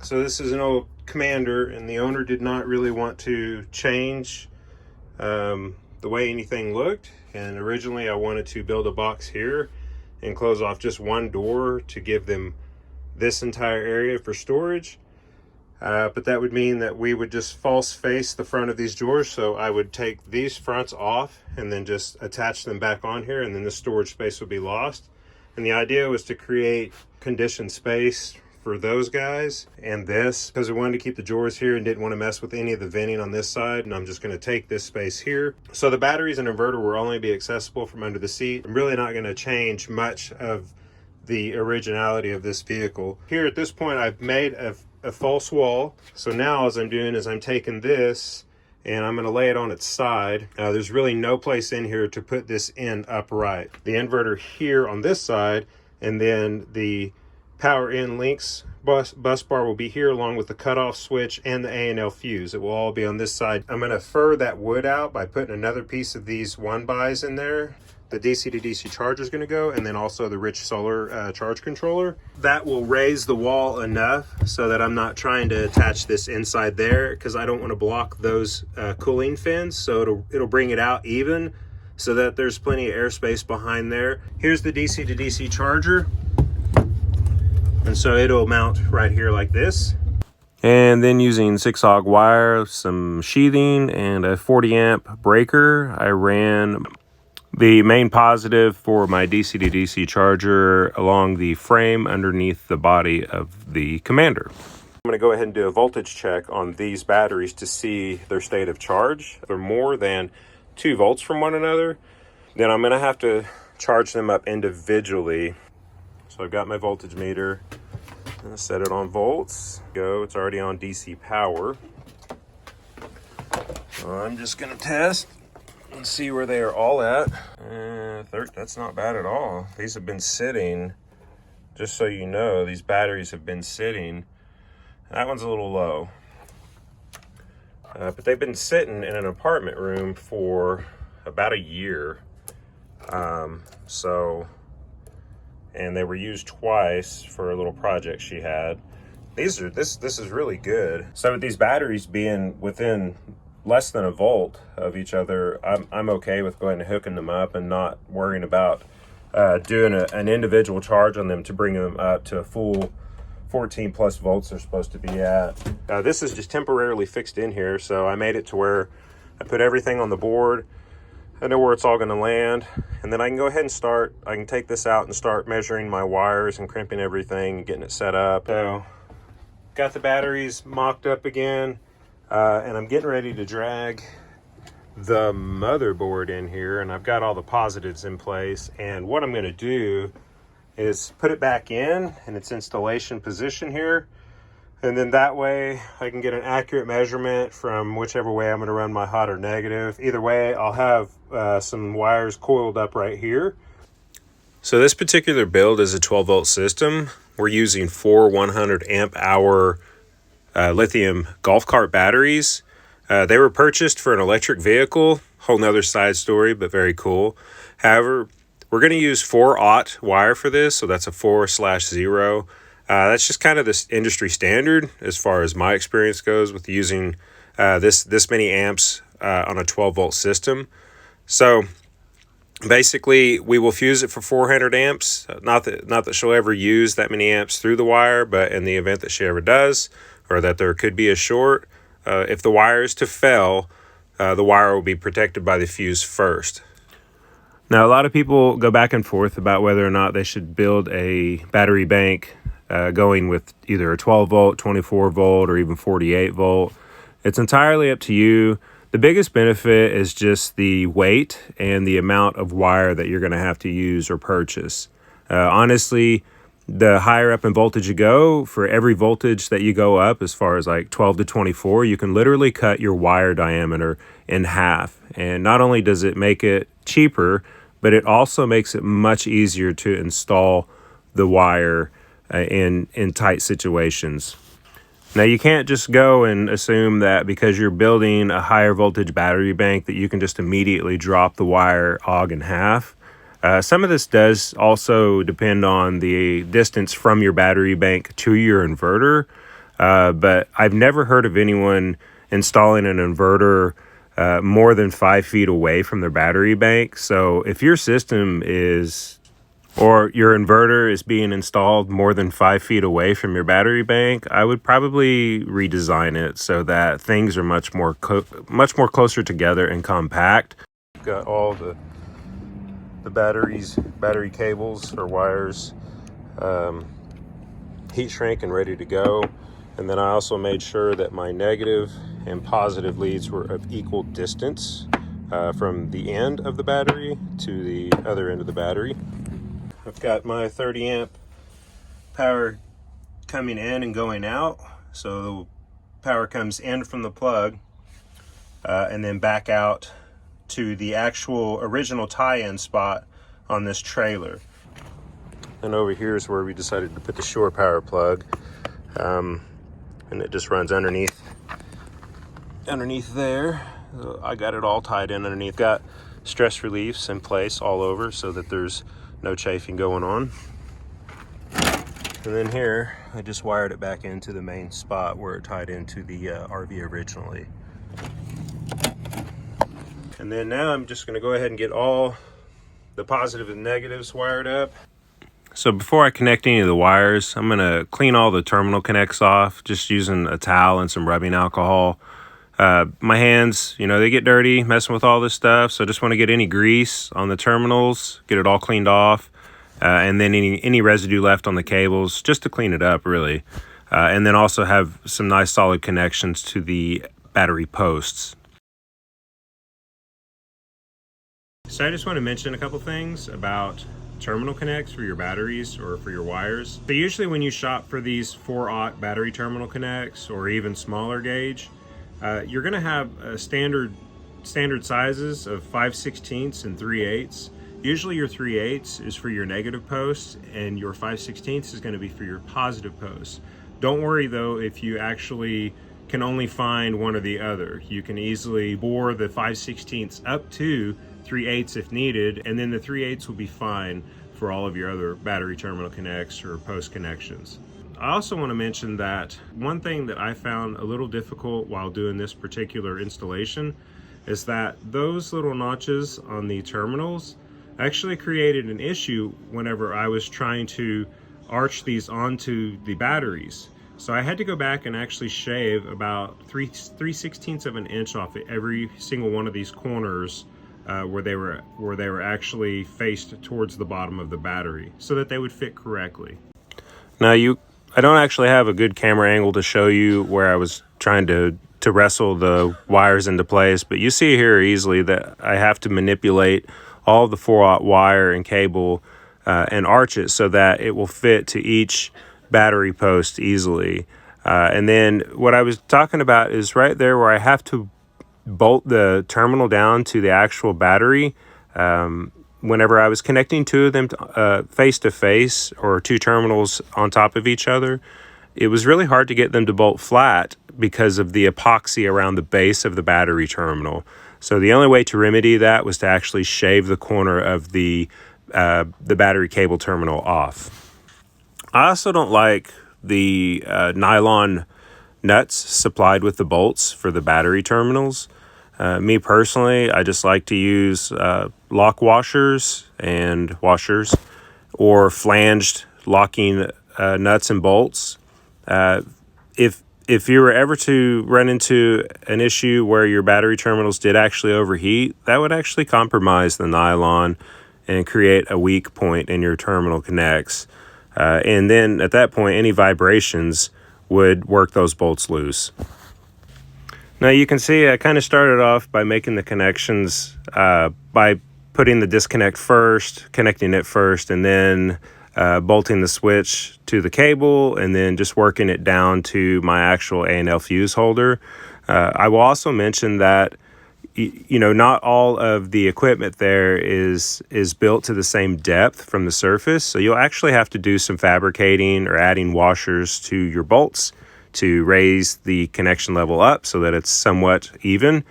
So this is an old Commander, and the owner did not really want to change the way anything looked. And originally I wanted to build a box here and close off just one door to give them this entire area for storage. But that would mean that we would just false face the front of these drawers. So I would take these fronts off and then just attach them back on here, and then the storage space would be lost. And the idea was to create conditioned space for those guys and this, because we wanted to keep the drawers here and didn't want to mess with any of the venting on this side. And I'm just going to take this space here. So the batteries and inverter will only be accessible from under the seat. I'm really not going to change much of the originality of this vehicle. Here at this point, I've made a false wall. So now as I'm doing is I'm taking this and I'm going to lay it on its side. There's really no place in here to put this in upright. The inverter here on this side, and then the power in links bus bar will be here, along with the cutoff switch and the A&L fuse. It will all be on this side. I'm going to fur that wood out by putting another piece of these 1x in there. The DC to DC charger is going to go, and then also the rich solar charge controller. That will raise the wall enough so that I'm not trying to attach this inside there, because I don't want to block those cooling fins. So it'll bring it out even so that there's plenty of airspace behind there. Here's the DC to DC charger. And so it'll mount right here like this. And then using 6-aught wire, some sheathing, and a 40-amp breaker, I ran the main positive for my DC to DC charger along the frame underneath the body of the Commander. I'm going to go ahead and do a voltage check on these batteries to see their state of charge. If they're more than 2 volts from one another, then I'm going to have to charge them up individually. So I've got my voltage meter. I'm going to set it on volts. Go. It's already on DC power. So I'm just going to test and see where they are all at. That's not bad at all. These have been sitting, just so you know, these batteries have been sitting. That one's a little low. But they've been sitting in an apartment room for about a year. And they were used twice for a little project she had. This is really good. So with these batteries being within less than a volt of each other, I'm okay with going and hooking them up and not worrying about doing an individual charge on them to bring them up to a full 14 plus volts they're supposed to be at. This is just temporarily fixed in here, so I made it to where I put everything on the board. I know where it's all going to land, and then I can go ahead and I can take this out and start measuring my wires and crimping everything and getting it set up. So got the batteries mocked up again, and I'm getting ready to drag the motherboard in here, and I've got all the positives in place. And what I'm going to do is put it back in its installation position here, and then that way I can get an accurate measurement from whichever way I'm going to run my hot or negative. Either way, I'll have some wires coiled up right here. So this particular build is a 12 volt system. We're using 4 100 amp hour lithium golf cart batteries. They were purchased for an electric vehicle, whole nother side story, but very cool. However, we're going to use 4-aught wire for this, so that's a 4/0. That's just kind of this industry standard as far as my experience goes with using this many amps on a 12 volt system. So basically we will fuse it for 400 amps. Not that she'll ever use that many amps through the wire, but in the event that she ever does, or that there could be a short, if the wire is to fail, the wire will be protected by the fuse first. Now, a lot of people go back and forth about whether or not they should build a battery bank going with either a 12 volt, 24 volt, or even 48 volt. It's entirely up to you. The biggest benefit is just the weight and the amount of wire that you're going to have to use or purchase. Honestly, the higher up in voltage you go, for every voltage that you go up, as far as like 12 to 24, you can literally cut your wire diameter in half. And not only does it make it cheaper, but it also makes it much easier to install the wire in tight situations. Now, you can't just go and assume that because you're building a higher voltage battery bank that you can just immediately drop the wire og in half. Some of this does also depend on the distance from your battery bank to your inverter. but I've never heard of anyone installing an inverter more than 5 feet away from their battery bank. So if your system is, or your inverter is being installed more than 5 feet away from your battery bank, I would probably redesign it so that things are much more closer together and compact. Got all the battery cables or wires heat shrink and ready to go. And then I also made sure that my negative and positive leads were of equal distance from the end of the battery to the other end of the battery. I've got my 30 amp power coming in and going out. So the power comes in from the plug and then back out to the actual original tie-in spot on this trailer. And over here is where we decided to put the shore power plug. And it just runs underneath there. I got it all tied in underneath. Got stress reliefs in place all over so that there's no chafing going on. And then here, I just wired it back into the main spot where it tied into the RV originally. And then now I'm just gonna go ahead and get all the positive and negatives wired up. So before I connect any of the wires, I'm gonna clean all the terminal connects off, just using a towel and some rubbing alcohol. My hands, they get dirty messing with all this stuff, so I just want to get any grease on the terminals, get it all cleaned off, and then any residue left on the cables, just to clean it up, really. And then also have some nice solid connections to the battery posts. So I just want to mention a couple things about terminal connects for your batteries or for your wires. So usually when you shop for these 4-aught battery terminal connects or even smaller gauge, you're going to have standard sizes of 5/16 and 3/8. Usually your 3/8 is for your negative posts and your 5/16 is going to be for your positive posts. Don't worry though if you actually can only find one or the other. You can easily bore the 5/16 up to 3/8 if needed, and then the 3/8 will be fine for all of your other battery terminal connects or post connections. I also want to mention that one thing that I found a little difficult while doing this particular installation is that those little notches on the terminals actually created an issue whenever I was trying to arch these onto the batteries. So I had to go back and actually shave about 3/16 of an inch off every single one of these corners where they were actually faced towards the bottom of the battery so that they would fit correctly. Now I don't actually have a good camera angle to show you where I was trying to wrestle the wires into place, but you see here easily that I have to manipulate all the 4-aught wire and cable and arch it so that it will fit to each battery post easily. And then what I was talking about is right there where I have to bolt the terminal down to the actual battery. Whenever I was connecting two of them face to face, or two terminals on top of each other, it was really hard to get them to bolt flat because of the epoxy around the base of the battery terminal. So the only way to remedy that was to actually shave the corner of the battery cable terminal off. I also don't like the nylon nuts supplied with the bolts for the battery terminals. Me personally, I just like to use lock washers or flanged locking nuts and bolts. If you were ever to run into an issue where your battery terminals did actually overheat, that would actually compromise the nylon and create a weak point in your terminal connects. And then at that point, any vibrations would work those bolts loose. Now you can see I kind of started off by making the connections by putting the disconnect first, connecting it first, and then bolting the switch to the cable, and then just working it down to my actual A&L fuse holder. I will also mention that not all of the equipment there is built to the same depth from the surface, so you'll actually have to do some fabricating or adding washers to your bolts to raise the connection level up so that it's somewhat even.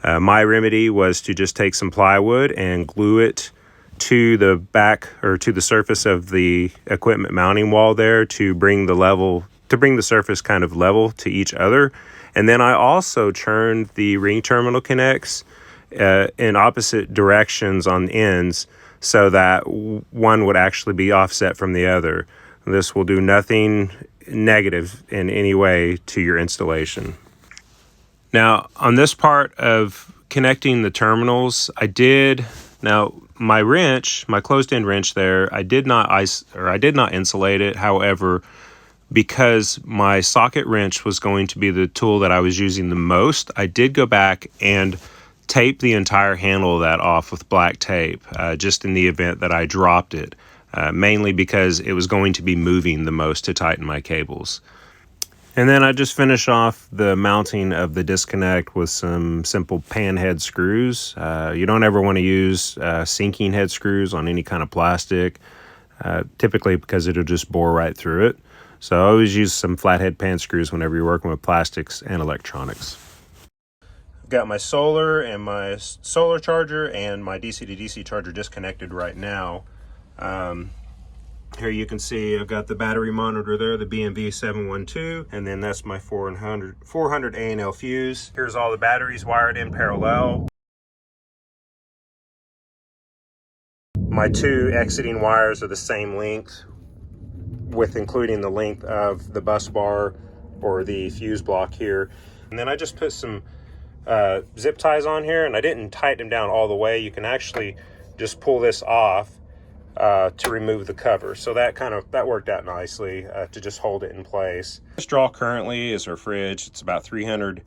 My remedy was to just take some plywood and glue it to the back or to the surface of the equipment mounting wall there to bring the level to bring the surface kind of level to each other. And then I also turned the ring terminal connects in opposite directions on ends so that one would actually be offset from the other. This will do nothing negative in any way to your installation. Now, on this part of connecting the terminals, now my wrench, my closed-end wrench there, I did not insulate it. However, because my socket wrench was going to be the tool that I was using the most, I did go back and tape the entire handle of that off with black tape, just in the event that I dropped it, mainly because it was going to be moving the most to tighten my cables. And then I just finish off the mounting of the disconnect with some simple pan head screws. You don't ever want to use sinking head screws on any kind of plastic, typically because it'll just bore right through it. So I always use some flathead pan screws whenever you're working with plastics and electronics. I've got my solar and my solar charger and my DC to DC charger disconnected right now. Here you can see I've got the battery monitor there, the BMV 712, and then that's my 400 A&L fuse. Here's all the batteries wired in parallel. My two exiting wires are the same length, with including the length of the bus bar or the fuse block here. And then I just put some zip ties on here, and I didn't tighten them down all the way. You can actually just pull this off to remove the cover. So that worked out nicely to just hold it in place. This draw currently is our fridge. It's about 300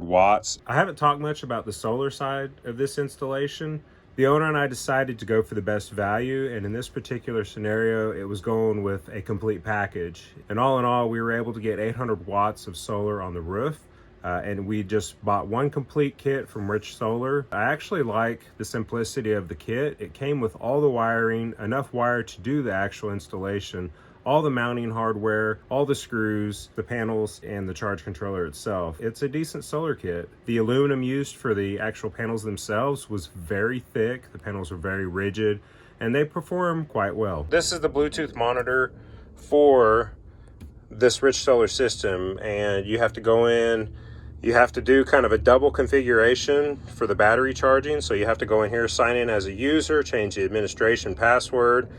watts. I haven't talked much about the solar side of this installation. The owner and I decided to go for the best value, and in this particular scenario, it was going with a complete package. And all in all, we were able to get 800 watts of solar on the roof. And we just bought one complete kit from Rich Solar. I actually like the simplicity of the kit. It came with all the wiring, enough wire to do the actual installation, all the mounting hardware, all the screws, the panels, and the charge controller itself. It's a decent solar kit. The aluminum used for the actual panels themselves was very thick. The panels were very rigid, and they perform quite well. This is the Bluetooth monitor for this Rich Solar system, and you have to go in. You have to do kind of a double configuration for the battery charging. So you have to go in here, sign in as a user, change the administration password,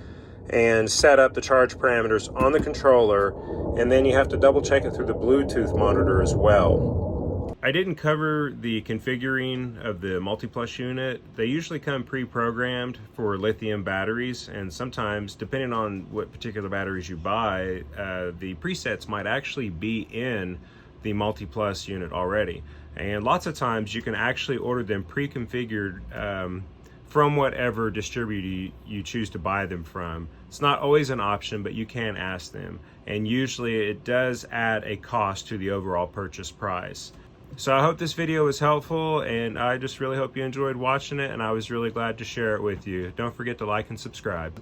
and set up the charge parameters on the controller. And then you have to double check it through the Bluetooth monitor as well. I didn't cover the configuring of the multi-plus unit. They usually come pre-programmed for lithium batteries, and sometimes, depending on what particular batteries you buy, the presets might actually be in the multi-plus unit already. And lots of times you can actually order them pre-configured from whatever distributor you choose to buy them from. It's not always an option, but you can ask them. And usually it does add a cost to the overall purchase price. So I hope this video was helpful, and I just really hope you enjoyed watching it, and I was really glad to share it with you. Don't forget to like and subscribe.